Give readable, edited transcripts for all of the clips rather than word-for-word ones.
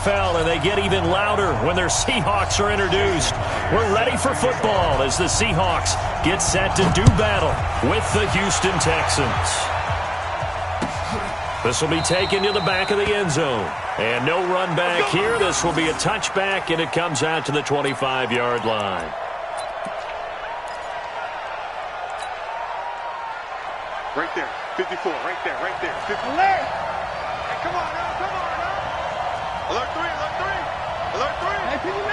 NFL, and they get even louder when their Seahawks are introduced. We're ready for football as the Seahawks get set to do battle with the Houston Texans. This will be taken to the back of the end zone. And no run back here. This will be a touchback, and it comes out to the 25-yard line. Right there, 54, right there, 50. Hey, come on now, Alert 3, alert 3. Hey, come on.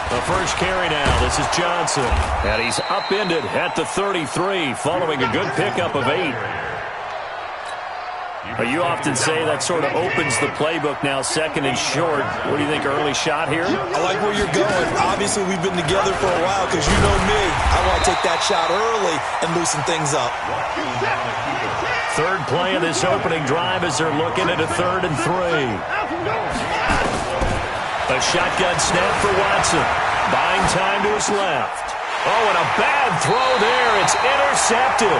The first carry now. This is Johnson. And he's upended at the 33 following a good pickup of 8. You often say that sort of opens the playbook now, second and short. What do you think, early shot here? I like where you're going. Obviously, we've been together for a while because you know me. I want to take that shot early and loosen things up. Third play of this opening drive as they're looking at a 3rd and 3. A shotgun snap for Watson. Buying time to his left. Oh, and a bad throw there. It's intercepted.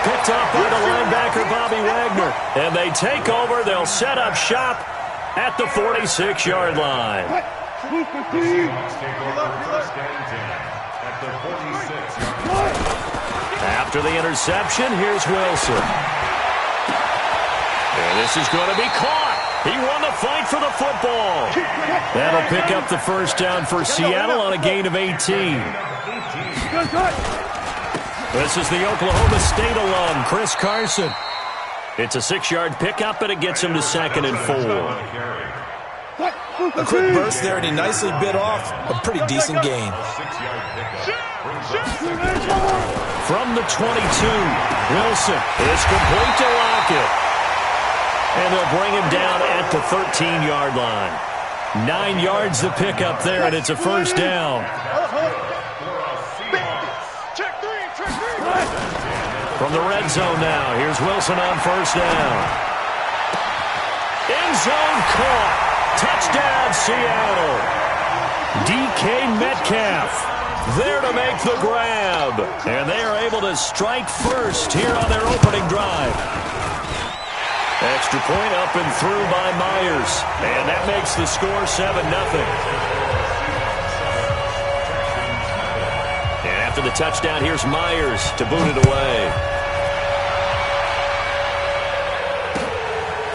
Picked up by the linebacker, Bobby Wagner. And they take over. They'll set up shop at the 46-yard line. After the interception, here's Wilson. And this is going to be caught. He won the fight for the football. That'll pick up the first down for Seattle on a gain of 18. This is the Oklahoma State alum, Chris Carson. It's a 6-yard pickup, and it gets him to 2nd and 4. A quick burst there, and he nicely bit off a pretty decent gain. From the 22, Wilson is complete to Lockett. And they'll bring him down at the 13-yard line. 9 yards to pick up there, and it's a first down. From the red zone now, here's Wilson on first down. End zone caught. Touchdown, Seattle. DK Metcalf there to make the grab. And they are able to strike first here on their opening drive. Extra point up and through by Myers. And that makes the score 7-0. And after the touchdown, here's Myers to boot it away.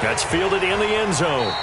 That's fielded in the end zone.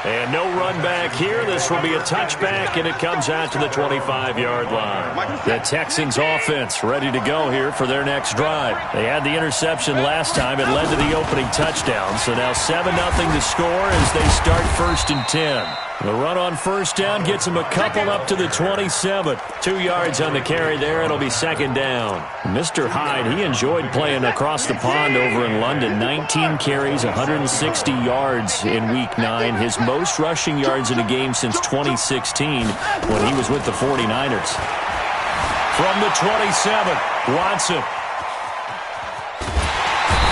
And no run back here. This will be a touchback, and it comes out to the 25-yard line. The Texans offense ready to go here for their next drive. They had the interception last time. It led to the opening touchdown. So now 7-0 to score as they start 1st and 10. The run on first down gets them a couple up to the 27. 2 yards on the carry there. It'll be 2nd down. Mr. Hyde, he enjoyed playing across the pond over in London. 19 carries, 160 yards in Week 9. His most rushing yards in a game since 2016 when he was with the 49ers. From the 27, Watson.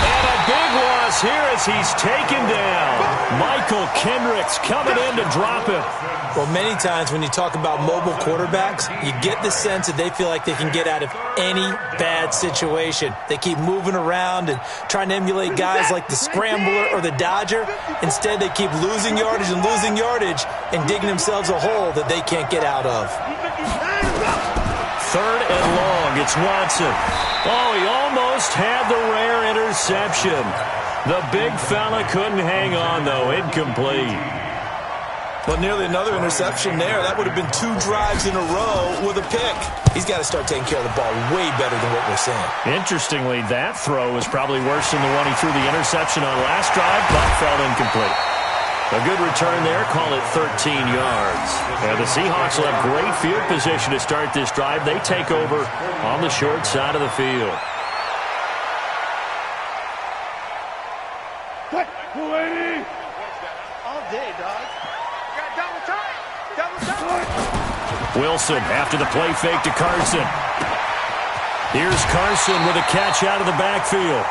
And a big loss here as he's taken down. Michael Kendricks coming in to drop him. Well, many times when you talk about mobile quarterbacks, you get the sense that they feel like they can get out of any bad situation. They keep moving around and trying to emulate guys like the Scrambler or the Dodger. Instead, they keep losing yardage and digging themselves a hole that they can't get out of. 3rd and long. It's Watson. Oh, he almost had the rare interception. The big fella couldn't hang on, though. Incomplete. But nearly another interception there. That would have been 2 drives in a row with a pick. He's got to start taking care of the ball way better than what we're seeing. Interestingly, that throw was probably worse than the one he threw the interception on last drive, but fell incomplete. A good return there, call it 13 yards. And the Seahawks will have great field position to start this drive. They take over on the short side of the field. What? 280. All day, dog. Got double time. Wilson after the play fake to Carson. Here's Carson with a catch out of the backfield.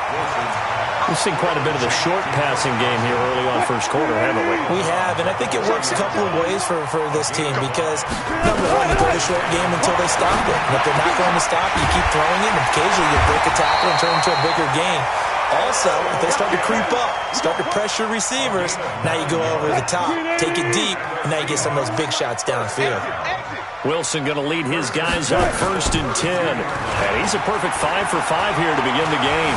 We've seen quite a bit of the short passing game here early on first quarter, haven't we? We have, and I think it works a couple of ways for this team because, number one, you play the short game until they stop it. And if they're not going to stop, you keep throwing it, and occasionally you break a tackle and turn into a bigger gain. Also, if they start to creep up, start to pressure receivers, now you go over the top, take it deep, and now you get some of those big shots downfield. Wilson going to lead his guys up 1st and 10. And he's a perfect 5 for 5 here to begin the game.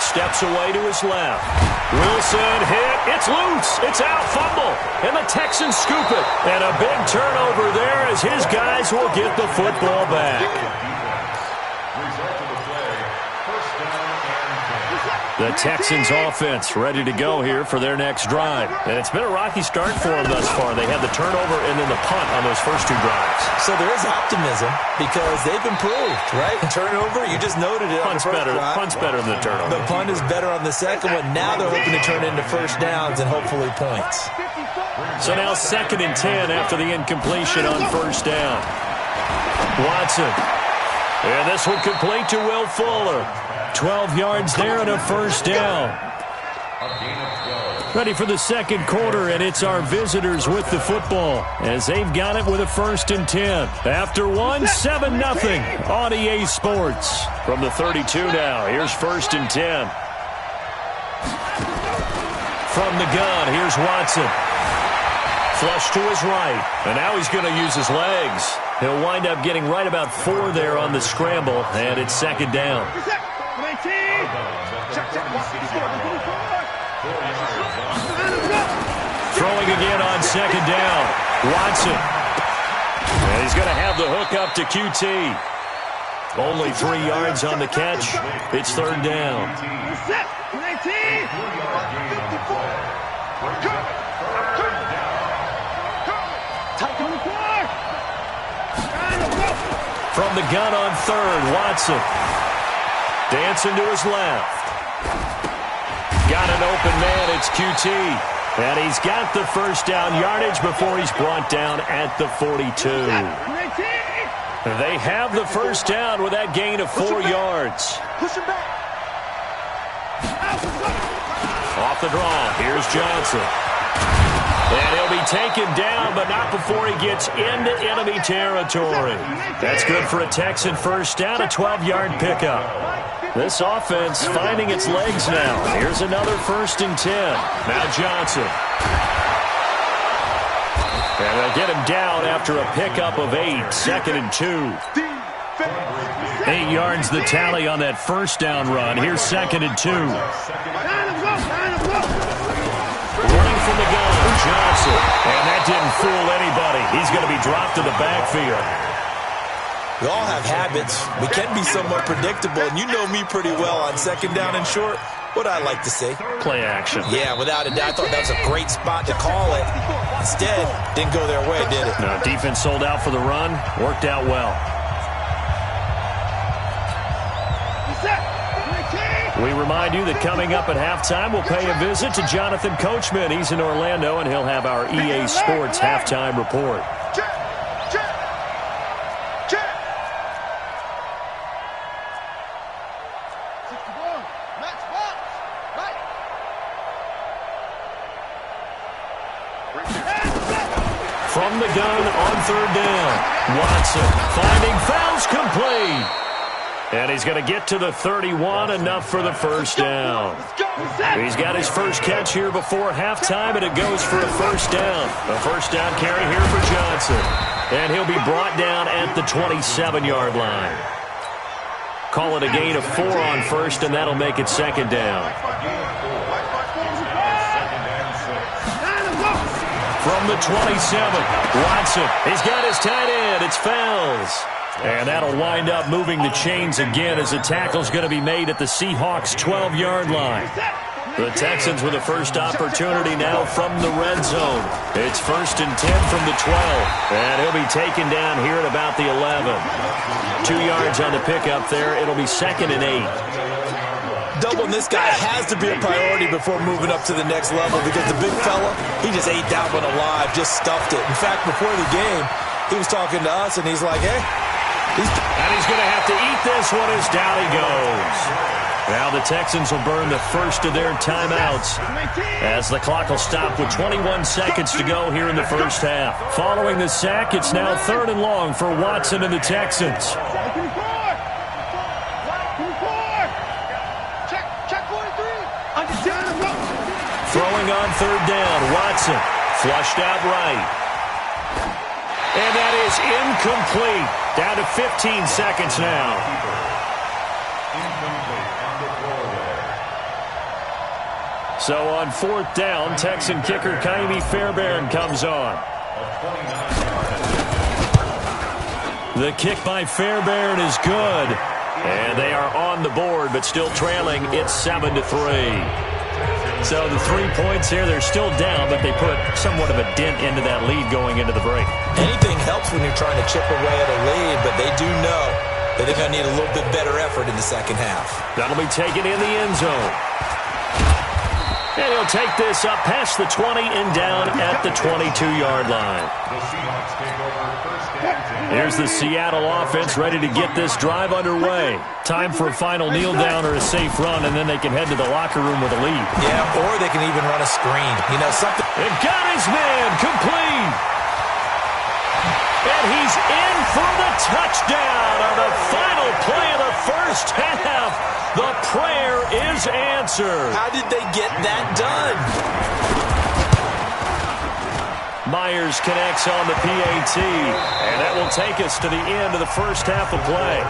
Steps away to his left. Wilson hit. It's loose. It's out. Fumble. And the Texans scoop it. And a big turnover there as his guys will get the football back. The Texans offense ready to go here for their next drive. And it's been a rocky start for them thus far. They had the turnover and then the punt on those first 2 drives. So there is optimism because they've improved, right? Turnover, you just noted it. Punt's better than the turnover. The punt is better on the second one. Now they're hoping to turn into first downs and hopefully points. So now 2nd and 10 after the incompletion on first down. Watson. And this one complete to Will Fuller. 12 yards there and a first down. Ready for the second quarter, and it's our visitors with the football as they've got it with a 1st and 10. After 7-0 on EA Sports. From the 32 now, here's 1st and 10. From the gun, here's Watson. Flush to his right, and now he's going to use his legs. He'll wind up getting right about 4 there on the scramble, and it's 2nd down. Throwing again on 2nd down. Watson. And he's going to have the hook up to QT. Only 3 yards on the catch. It's 3rd down. From the gun on 3rd, Watson. Dancing to his left. Got an open man, it's QT. And he's got the first down yardage before he's brought down at the 42. They have the first down with that gain of 4 yards. Off the draw, here's Johnson. And he'll be taken down, but not before he gets into enemy territory. That's good for a Texan first down, a 12-yard pickup. This offense finding its legs now. Here's another 1st and 10. Now Johnson. And they'll get him down after a pickup of 8. 2nd and 2. 8 yards the tally on that first down run. Here's 2nd and 2. Running from the gun, Johnson. And that didn't fool anybody. He's going to be dropped to the backfield. We all have habits. We can be somewhat predictable, and you know me pretty well on 2nd down and short. What I like to say? Play action. Yeah, without a doubt. I thought that was a great spot to call it. Instead, didn't go their way, did it? No, defense sold out for the run. Worked out well. We remind you that coming up at halftime, we'll pay a visit to Jonathan Coachman. He's in Orlando, and he'll have our EA Sports halftime report. From the gun on 3rd down. Watson finding fouls complete. And he's going to get to the 31, enough for the first down. He's got his first catch here before halftime, and it goes for a first down. A first down carry here for Johnson. And he'll be brought down at the 27-yard line. Call it a gain of 4 on first, and that'll make it 2nd down. From the 27, Watson. He's got his tight end. It's Fells. And that'll wind up moving the chains again as the tackle's going to be made at the Seahawks' 12-yard line. The Texans with a first opportunity now from the red zone. It's 1st and 10 from the 12. And he'll be taken down here at about the 11. 2 yards on the pickup there. It'll be 2nd and 8. Doubling this guy has to be a priority before moving up to the next level because the big fella, he just ate that one alive, just stuffed it. In fact, before the game, he was talking to us, and he's like, hey. And he's going to have to eat this one as down he goes. Now the Texans will burn the first of their timeouts as the clock will stop with 21 seconds to go here in the first half. Following the sack, it's now 3rd and long for Watson and the Texans. Check 43. third down. Watson flushed out right. And that is incomplete. Down to 15 seconds now. So on fourth down, Texan kicker Kaimi Fairbairn comes on. The kick by Fairbairn is good. And they are on the board, but still trailing. It's 7-3. So the 3 points here, they're still down, but they put somewhat of a dent into that lead going into the break. Anything helps when you're trying to chip away at a lead, but they do know that they're going to need a little bit better effort in the second half. That'll be taken in the end zone. And he'll take this up past the 20 and down at the 22-yard line. Here's the Seattle offense ready to get this drive underway. Time for a final kneel down or a safe run, and then they can head to the locker room with a lead. Yeah, or they can even run a screen. You know, something. And got his man complete. And he's in for the touchdown on the final play of the first half. The prayer is answered. How did they get that done? Myers connects on the PAT, and that will take us to the end of the first half of play.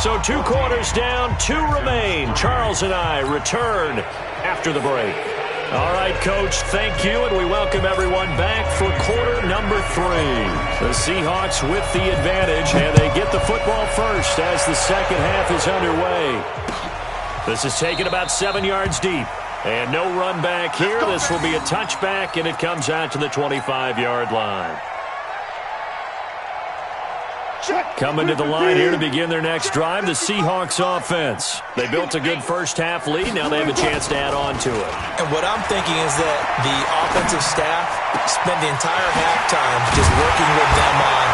So 2 quarters down, 2 remain. Charles and I return after the break. All right, Coach, thank you, and we welcome everyone back for quarter number 3. The Seahawks with the advantage, and they get the football first as the second half is underway. This is taken about 7 yards deep. And no run back here. This will be a touchback, and it comes out to the 25-yard line. Coming to the line here to begin their next drive, the Seahawks offense. They built a good first-half lead. Now they have a chance to add on to it. And what I'm thinking is that the offensive staff spent the entire halftime just working with them on,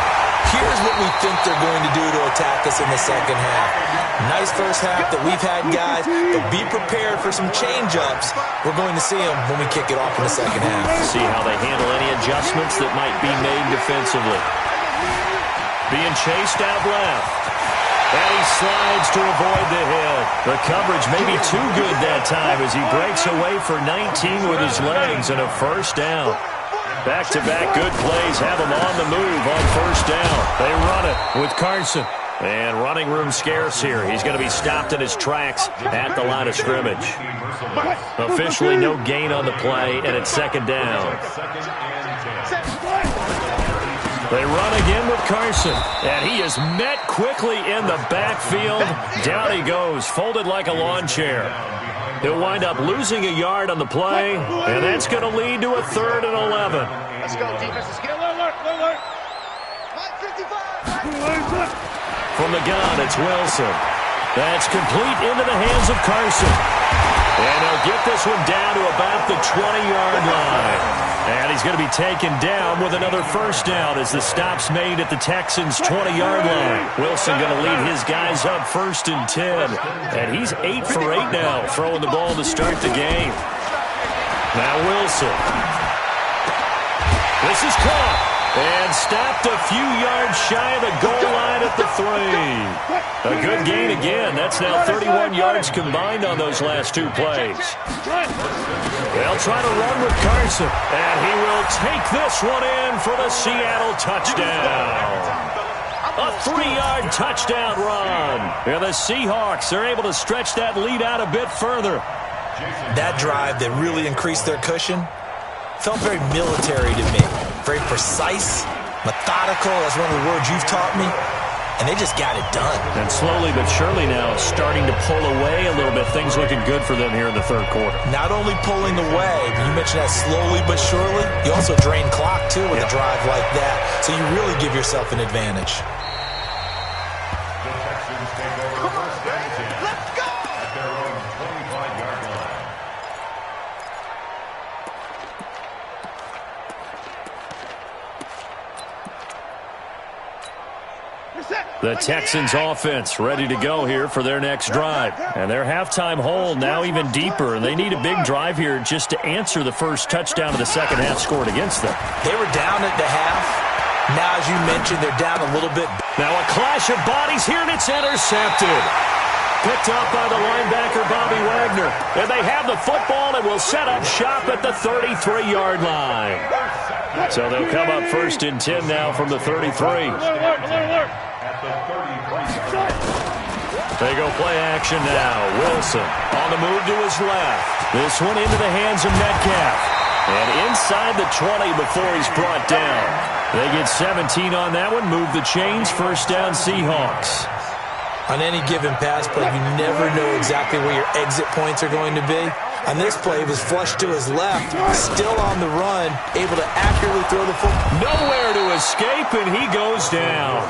here's what we think they're going to do to attack us in the second half. Nice first half that we've had, guys, but be prepared for some change-ups. We're going to see them when we kick it off in the second half. See how they handle any adjustments that might be made defensively. Being chased out left. And he slides to avoid the hit. The coverage may be too good that time as he breaks away for 19 with his legs and a first down. Back-to-back good plays have him on the move on first down. They run it with Carson. And running room scarce here. He's going to be stopped in his tracks at the line of scrimmage. Officially no gain on the play, and it's second down. They run again with Carson. And he is met quickly in the backfield. Down he goes, folded like a lawn chair. He'll wind up losing a yard on the play, and that's going to lead to a 3rd and 11. Let's go, defense. Get alert. From the gun, it's Wilson. That's complete into the hands of Carson. And he'll get this one down to about the 20-yard line. And he's going to be taken down with another first down as the stop's made at the Texans' 20-yard line. Wilson going to lead his guys up 1st and 10. And he's 8 for 8 now, throwing the ball to start the game. Now Wilson. This is caught. And stopped a few yards shy of the goal line at the 3. A good gain again. That's now 31 yards combined on those last 2 plays. They'll try to run with Carson. And he will take this one in for the Seattle touchdown. A 3-yard touchdown run. And the Seahawks are able to stretch that lead out a bit further. That drive that really increased their cushion felt very military to me. Very precise, methodical. That's one of the words you've taught me. And they just got it done. And slowly but surely now starting to pull away a little bit. Things looking good for them here in the 3rd quarter. Not only pulling away, but you mentioned that slowly but surely. You also drain clock, too, with a drive like that. So you really give yourself an advantage. The Texans offense ready to go here for their next drive. And their halftime hole now even deeper. And they need a big drive here just to answer the first touchdown of the second half scored against them. They were down at the half. Now, as you mentioned, they're down a little bit. Now a clash of bodies here, and it's intercepted. Picked up by the linebacker, Bobby Wagner. And they have the football and will set up shop at the 33-yard line. So they'll come up 1st and 10 now from the 33. They go play action now. Wilson on the move to his left. This one into the hands of Metcalf. And inside the 20 before he's brought down. They get 17 on that one. Move the chains. 1st down, Seahawks. On any given pass play, you never know exactly where your exit points are going to be. On this play, he was flushed to his left, still on the run, able to accurately throw the football. Nowhere to escape, and he goes down.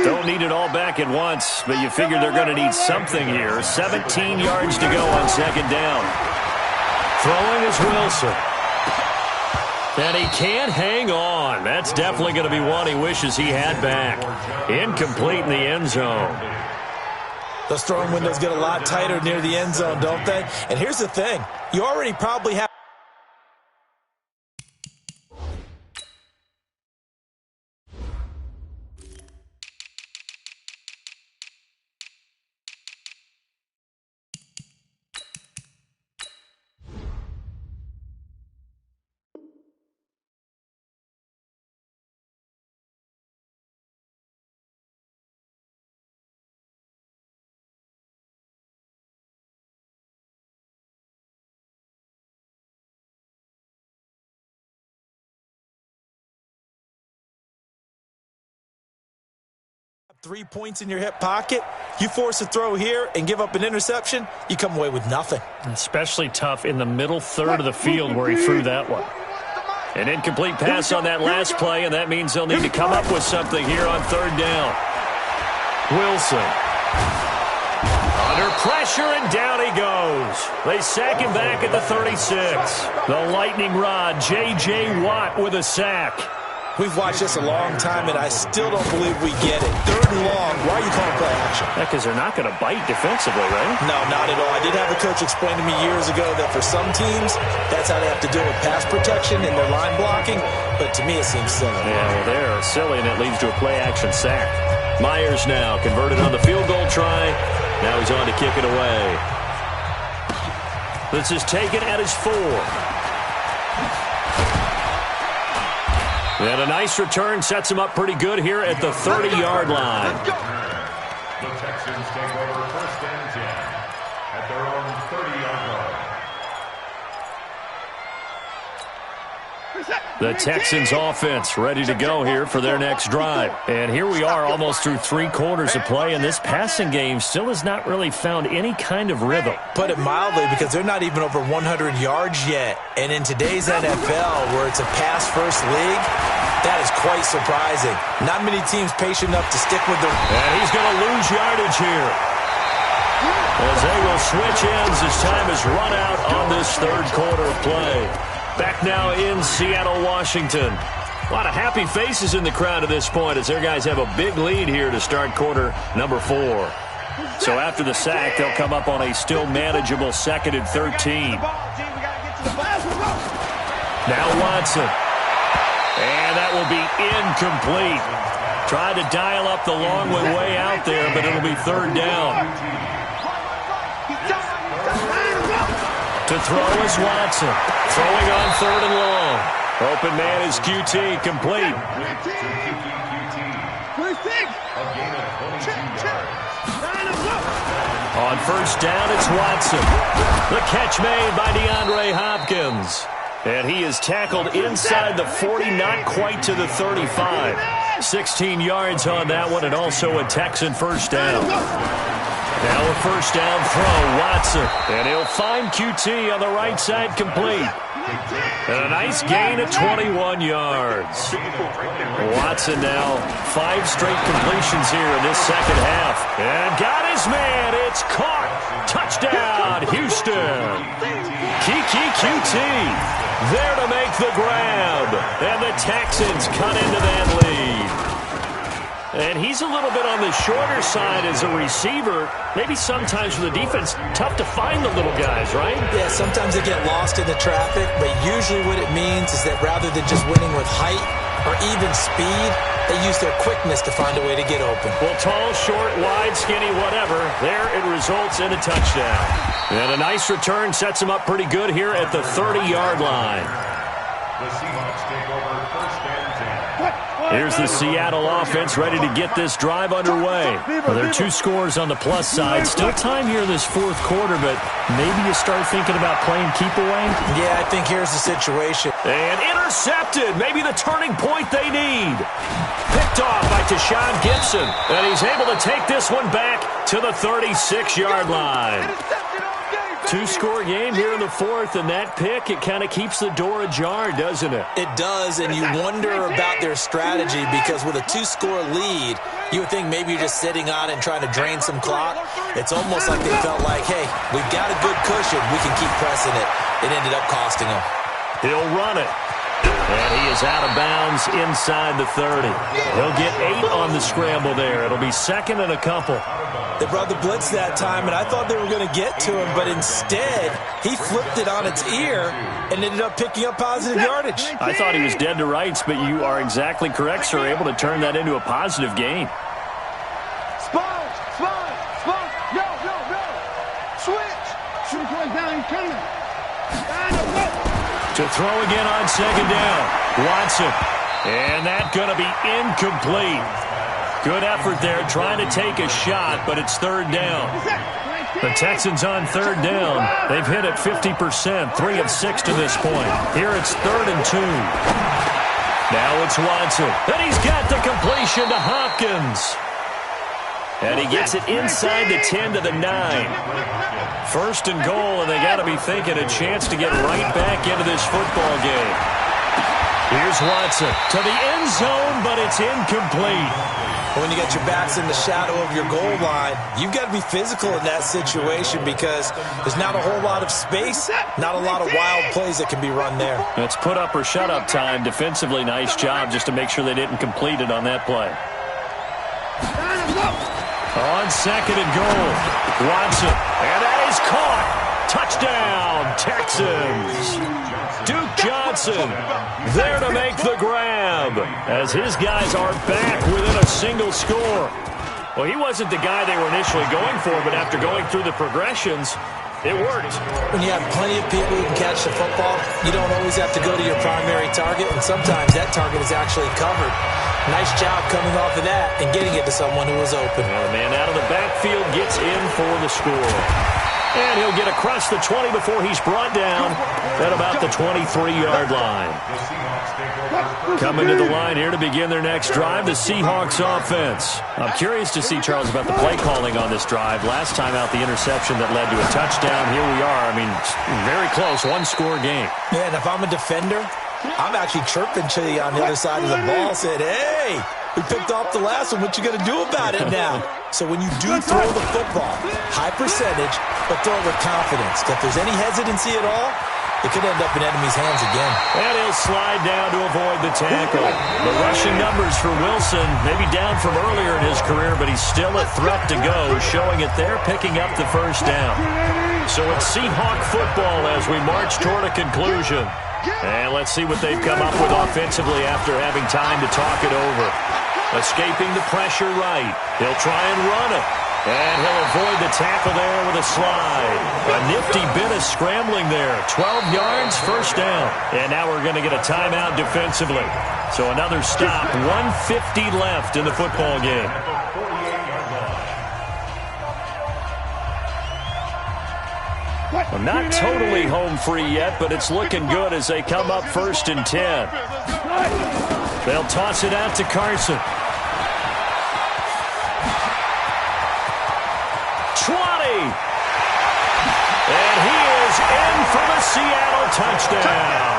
Don't need it all back at once, but you figure they're going to need something here. 17 yards to go on 2nd down. Throwing is Wilson. And he can't hang on. That's definitely going to be one he wishes he had back. Incomplete in the end zone. Those throwing windows get a lot tighter near the end zone, don't they? And here's the thing. You already probably have... ...3 points in your hip pocket, you force a throw here and give up an interception, you come away with nothing. Especially tough in the middle third of the field where he threw that one. An incomplete pass on that last play, and that means they'll need to come up with something here on 3rd down. Wilson. Under pressure, and down he goes. They sack him back at the 36. The lightning rod, J.J. Watt with a sack. We've watched this a long time, and I still don't believe we get it. 3rd and long. Why are you calling play action? Because they're not going to bite defensively, right? No, not at all. I did have a coach explain to me years ago that for some teams, that's how they have to deal with pass protection and their line blocking. But to me, it seems silly. Yeah, well, they're silly, and it leads to a play-action sack. Myers now converted on the field goal try. Now he's on to kick it away. This is taken at his 4. And a nice return sets him up pretty good here at the 30-yard line. The Texans take over 1st and 10 at their own 30-yard line. The Texans offense ready to go here for their next drive. And here we are almost through 3 quarters of play, and this passing game still has not really found any kind of rhythm. Put it mildly, because they're not even over 100 yards yet. And in today's NFL, where it's a pass-first league, that is quite surprising. Not many teams patient enough to stick with them. And he's going to lose yardage here, as they will switch ends as time has run out on this 3rd quarter of play. Back now in Seattle, Washington. A lot of happy faces in the crowd at this point as their guys have a big lead here to start quarter number 4. So after the sack, they'll come up on a still manageable 2nd and 13. Now Watson. And that will be incomplete. Tried to dial up the long way out there, but it'll be 3rd down. To throw is Watson. Throwing on 3rd and long. Open man is QT, complete. On 1st down, it's Watson. The catch made by DeAndre Hopkins. And he is tackled inside the 40, not quite to the 35. 16 yards on that one, and also a Texan 1st down. Now a 1st down throw, Watson. And he'll find QT on the right side, complete. And a nice gain of 21 yards. Watson now 5 straight completions here in this 2nd half. And got his man. It's caught. Touchdown, Houston. Kiki QT there to make the grab. And the Texans cut into that lead. And he's a little bit on the shorter side as a receiver. Maybe sometimes for the defense, tough to find the little guys, right? Yeah, sometimes they get lost in the traffic, but usually what it means is that rather than just winning with height or even speed, they use their quickness to find a way to get open. Well, tall, short, wide, skinny, whatever, there it results in a touchdown. And a nice return sets him up pretty good here at the 30-yard line. The Seahawks take over first and 10. Here's the Seattle offense ready to get this drive underway. Well, there are 2 scores on the plus side. Still time here in this fourth quarter, but maybe you start thinking about playing keep away? Yeah, I think here's the situation. And intercepted. Maybe the turning point they need. Picked off by Tashawn Gibson. And he's able to take this one back to the 36-yard line. 2-score game here in the fourth, and that pick, it kind of keeps the door ajar, doesn't it? It does, and you wonder about their strategy because with a 2-score lead, you would think maybe you're just sitting on it and trying to drain some clock. It's almost like they felt like, hey, we've got a good cushion. We can keep pressing it. It ended up costing them. He'll run it. And he is out of bounds inside the 30. He'll get 8 on the scramble there. It'll be second and a couple. They brought the blitz that time, and I thought they were going to get to him, but instead, he flipped it on its ear and ended up picking up positive yardage. I thought he was dead to rights, but you are exactly correct, sir, able to turn that into a positive gain. Sponge! No! Switch! Shoot it down, he's coming. To throw again on second down. Watson. And that's going to be incomplete. Good effort there, trying to take a shot, but it's third down. The Texans on third down. They've hit it 50%, 3 of 6 to this point. Here it's 3rd and 2. Now it's Watson. And he's got the completion to Hopkins. And he gets it inside the 10 to the 9. 1st and goal, and they got to be thinking a chance to get right back into this football game. Here's Watson to the end zone, but it's incomplete. When you got your backs in the shadow of your goal line, you've got to be physical in that situation because there's not a whole lot of space, not a lot of wild plays that can be run there. It's put up or shut up time. Defensively, nice job just to make sure they didn't complete it on that play. On second and goal, Watson, and that is caught. Touchdown, Texans. Duke Johnson there to make the grab as his guys are back within a single score. Well, he wasn't the guy they were initially going for, but after going through the progressions, it worked. When you have plenty of people who can catch the football, you don't always have to go to your primary target, and sometimes that target is actually covered. Nice job coming off of that and getting it to someone who was open. And the man out of the backfield gets in for the score. And he'll get across the 20 before he's brought down at about the 23-yard line. Coming to the line here to begin their next drive, the Seahawks offense. I'm curious to see, Charles, about the play calling on this drive. Last time out, the interception that led to a touchdown. Here we are. I mean, very close, 1-score game. Yeah, and if I'm a defender, I'm actually chirping to you on the other side of the ball, saying, hey, we picked off the last one. What you going to do about it now? So when you do throw the football, high percentage, but throw it with confidence. If there's any hesitancy at all, it could end up in enemy's hands again. And he'll slide down to avoid the tackle. The rushing numbers for Wilson, maybe down from earlier in his career, but he's still a threat to go, showing it there, picking up the first down. So it's Seahawk football as we march toward a conclusion. And let's see what they've come up with offensively after having time to talk it over. Escaping the pressure right. He'll try and run it. And he'll avoid the tackle there with a slide. A nifty bit of scrambling there. 12 yards, first down. And now we're going to get a timeout defensively. So another stop. 1:50 left in the football game. Well, not totally home free yet, but it's looking good as they come up 1st and 10. They'll toss it out to Carson. 20. And he is in for the Seattle touchdown.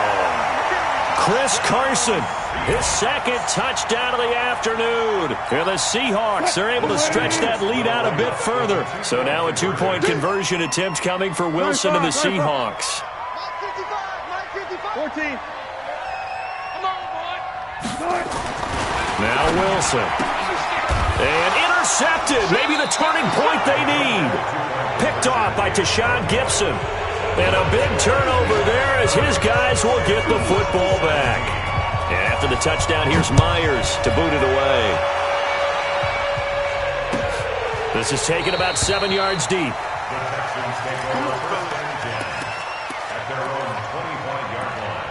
Chris Carson, his second touchdown of the afternoon. And the Seahawks are able to stretch that lead out a bit further. So now a 2-point conversion attempt coming for Wilson and the Seahawks. 14. Now Wilson. And intercepted. Maybe the turning point they need. Picked off by Tashawn Gibson. And a big turnover there as his guys will get the football back. And after the touchdown, here's Myers to boot it away. This is taken about 7 yards deep. The Texans take over first and 10 at their own 25-yard line.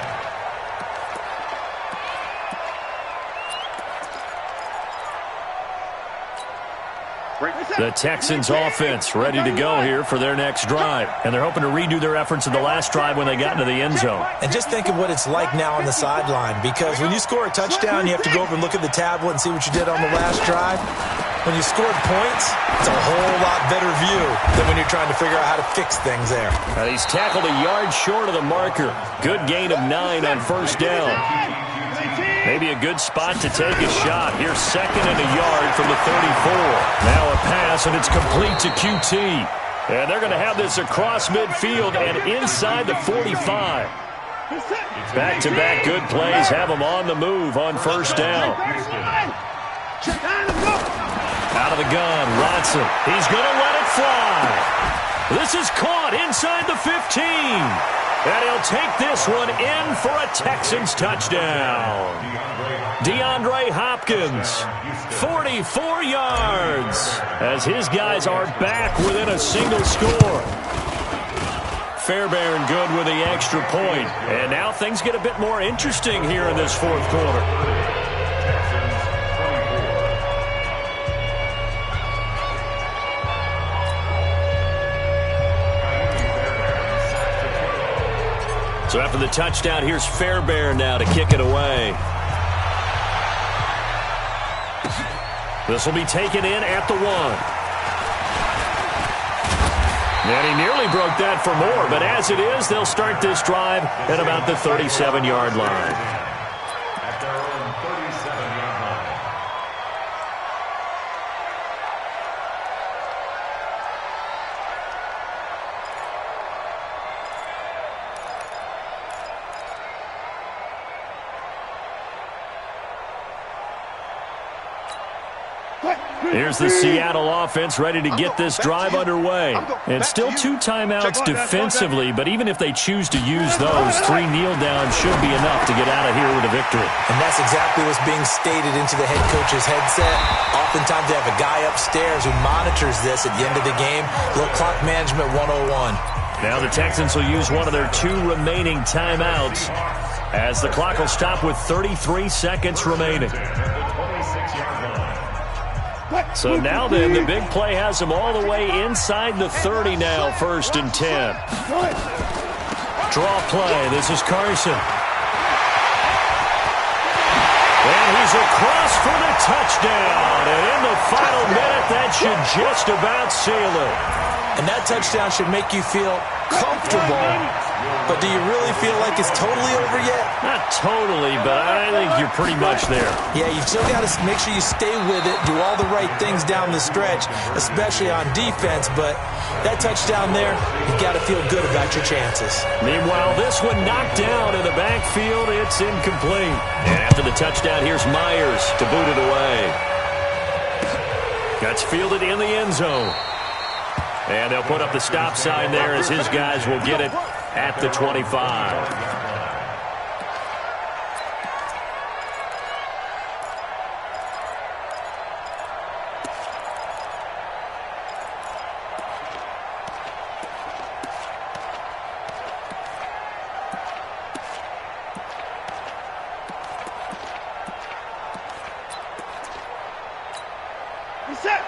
The Texans offense ready to go here for their next drive. And they're hoping to redo their efforts in the last drive when they got into the end zone. And just think of what it's like now on the sideline, because when you score a touchdown, you have to go over and look at the tablet and see what you did on the last drive. When you scored points, it's a whole lot better view than when you're trying to figure out how to fix things there. He's tackled a yard short of the marker. Good gain of 9 on first down. Maybe a good spot to take a shot. Here's 2nd and a yard from the 34. Now a pass, and it's complete to QT. And they're going to have this across midfield and inside the 45. Back-to-back good plays have them on the move on first down. Out of the gun, Watson. He's going to let it fly. This is caught inside the 15. And he'll take this one in for a Texans touchdown. DeAndre Hopkins, 44 yards, as his guys are back within a single score. Fairbairn good with the extra point. And now things get a bit more interesting here in this fourth quarter. So after the touchdown, here's Fairbairn now to kick it away. This will be taken in at the 1. And he nearly broke that for more, but as it is, they'll start this drive at about the 37-yard line. At their own 37-yard line. Here's the Seattle offense ready to get this drive underway. And still 2 timeouts defensively, but even if they choose to use those, 3 kneel downs should be enough to get out of here with a victory. And that's exactly what's being stated into the head coach's headset. Oftentimes they have a guy upstairs who monitors this at the end of the game. Little clock management 101. Now the Texans will use one of their 2 remaining timeouts as the clock will stop with 33 seconds remaining. So now then, the big play has them all the way inside the 30 now, 1st and 10. Draw play. This is Carson. And he's across for the touchdown. And in the final minute, that should just about seal it. And that touchdown should make you feel comfortable. But do you really feel like it's totally over yet? Not totally, but I think you're pretty much there. Yeah, you still got to make sure you stay with it, do all the right things down the stretch, especially on defense. But that touchdown there, you've got to feel good about your chances. Meanwhile, this one knocked down in the backfield. It's incomplete. And after the touchdown, here's Myers to boot it away. That's fielded in the end zone. And they'll put up the stop sign there as his guys will get it at the 25.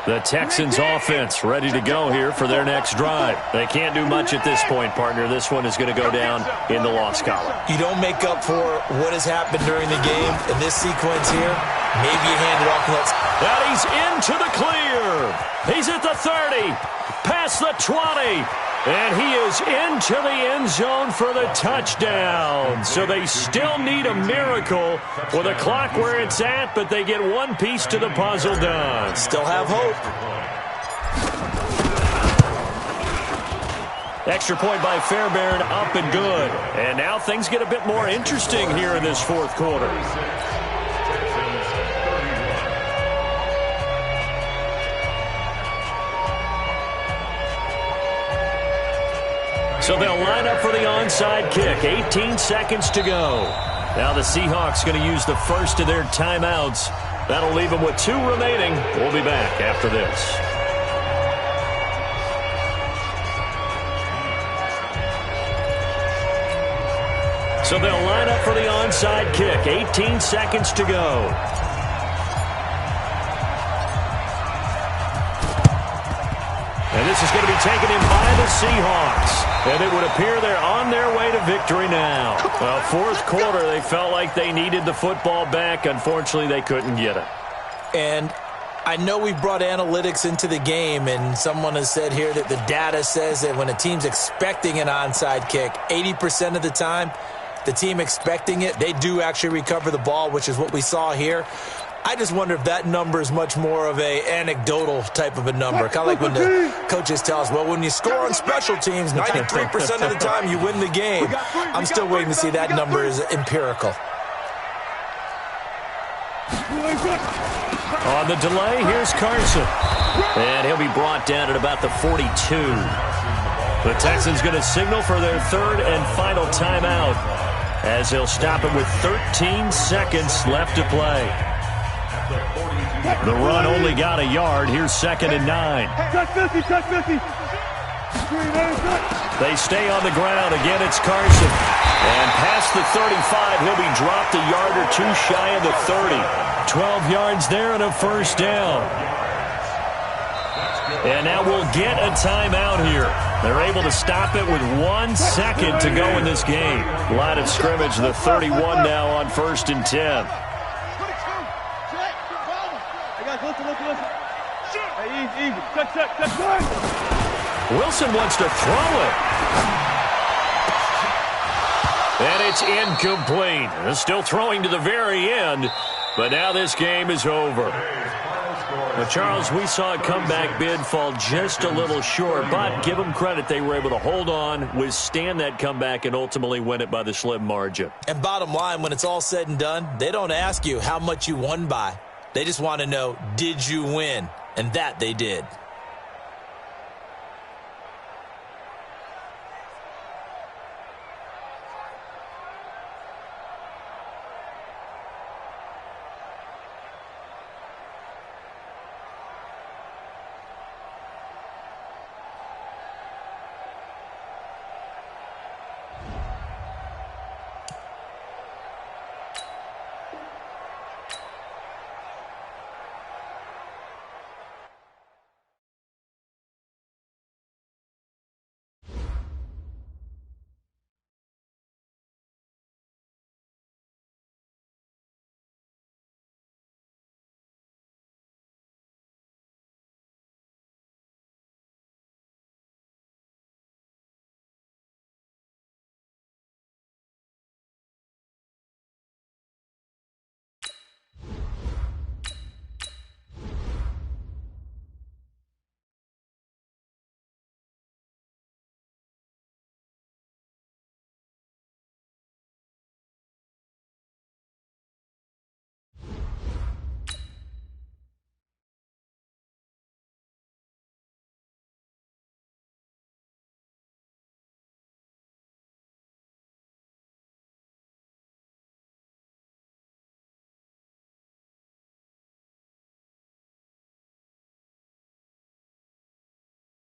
The Texans offense ready to go here for their next drive. They can't do much at this point, partner. This one is going to go down in the loss column. You don't make up for what has happened during the game in this sequence here. Maybe you hand it off and let's... And he's into the clear. He's at the 30, past the 20. And he is into the end zone for the touchdown. So they still need a miracle with a clock where it's at, but they get one piece to the puzzle done. Still have hope. Extra point by Fairbairn, up and good. And now things get a bit more interesting here in this fourth quarter. So they'll line up for the onside kick. 18 seconds to go. Now the Seahawks going to use the first of their timeouts. That'll leave them with 2 remaining. We'll be back after this. So they'll line up for the onside kick. 18 seconds to go. And this is going to be taken in by the Seahawks. And it would appear they're on their way to victory now. Well, fourth quarter, they felt like they needed the football back. Unfortunately, they couldn't get it. And I know we've brought analytics into the game, and someone has said here that the data says that when a team's expecting an onside kick, 80% of the time, the team expecting it, they do actually recover the ball, which is what we saw here. I just wonder if that number is much more of a anecdotal type of a number. Kind of like when the coaches tell us, well, when you score on special teams, 93% of the time you win the game. I'm still waiting to see that number is empirical. On the delay, here's Carson. And he'll be brought down at about the 42. The Texans going to signal for their third and final timeout as they'll stop it with 13 seconds left to play. The run only got a yard. Here's 2nd and 9. They stay on the ground. Again, it's Carson. And past the 35, he'll be dropped a yard or 2 shy of the 30. 12 yards there and a first down. And now we'll get a timeout here. They're able to stop it with 1 second to go in this game. Line of scrimmage, the 31 now on 1st and 10. Wilson wants to throw it. And it's incomplete. They're still throwing to the very end, but now this game is over. Now, Charles, we saw a comeback bid fall just a little short, but give them credit. They were able to hold on, withstand that comeback, and ultimately win it by the slim margin. And bottom line, when it's all said and done, they don't ask you how much you won by. They just want to know, did you win? And that they did.